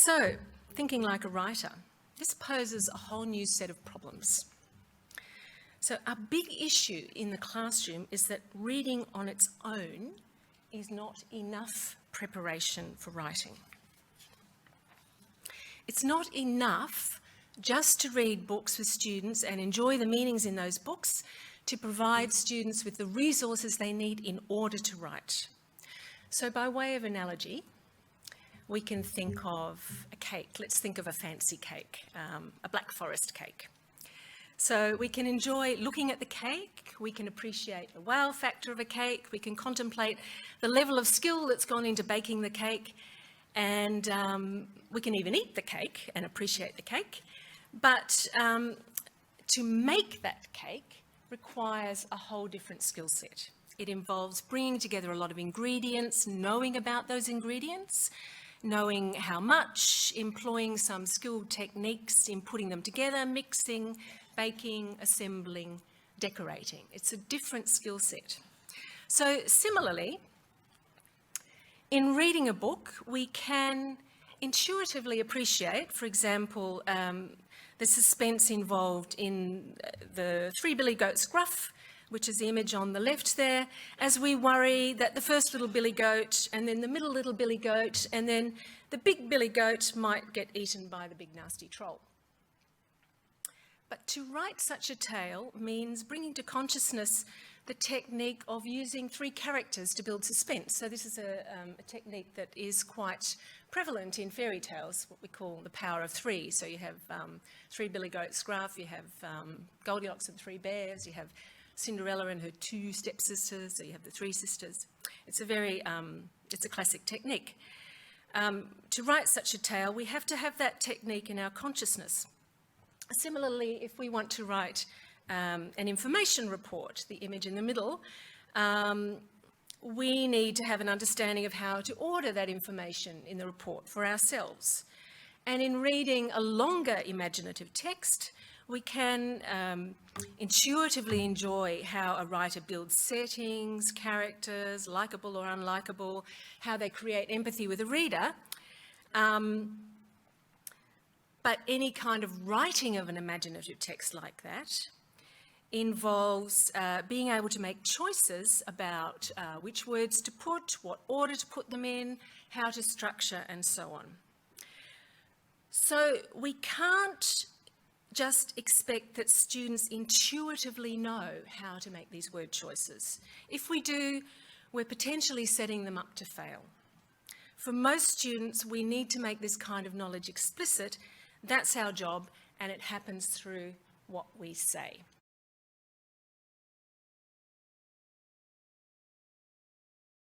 So, thinking like a writer, this poses a whole new set of problems. So a big issue in the classroom is that reading on its own is not enough preparation for writing. It's not enough just to read books with students and enjoy the meanings in those books to provide students with the resources they need in order to write. So by way of analogy, we can think of a cake. Let's think of a fancy cake, a Black Forest cake. So we can enjoy looking at the cake, we can appreciate the wow factor of a cake, we can contemplate the level of skill that's gone into baking the cake, and we can even eat the cake and appreciate the cake. But to make that cake requires a whole different skill set. It involves bringing together a lot of ingredients, knowing about those ingredients, knowing how much, employing some skilled techniques in putting them together, mixing, baking, assembling, decorating. It's a different skill set. So similarly, in reading a book, we can intuitively appreciate, for example, the suspense involved in the three billy goats gruff, which is the image on the left there, as we worry that the first little billy goat and then the middle little billy goat and then the big billy goat might get eaten by the big nasty troll. But to write such a tale means bringing to consciousness the technique of using three characters to build suspense. So this is a technique that is quite prevalent in fairy tales, what we call the power of three. So you have three billy goats gruff, you have Goldilocks and the three bears, you have Cinderella and her two stepsisters, so you have the three sisters. It's a very, it's a classic technique. To write such a tale, we have to have that technique in our consciousness. Similarly, if we want to write an information report, the image in the middle, we need to have an understanding of how to order that information in the report for ourselves. And in reading a longer imaginative text, we can intuitively enjoy how a writer builds settings, characters, likeable or unlikable, how they create empathy with the reader. But any kind of writing of an imaginative text like that involves being able to make choices about which words to put, what order to put them in, how to structure, and so on. So we can't just expect that students intuitively know how to make these word choices. If we do, we're potentially setting them up to fail. For most students, we need to make this kind of knowledge explicit. That's our job, and it happens through what we say.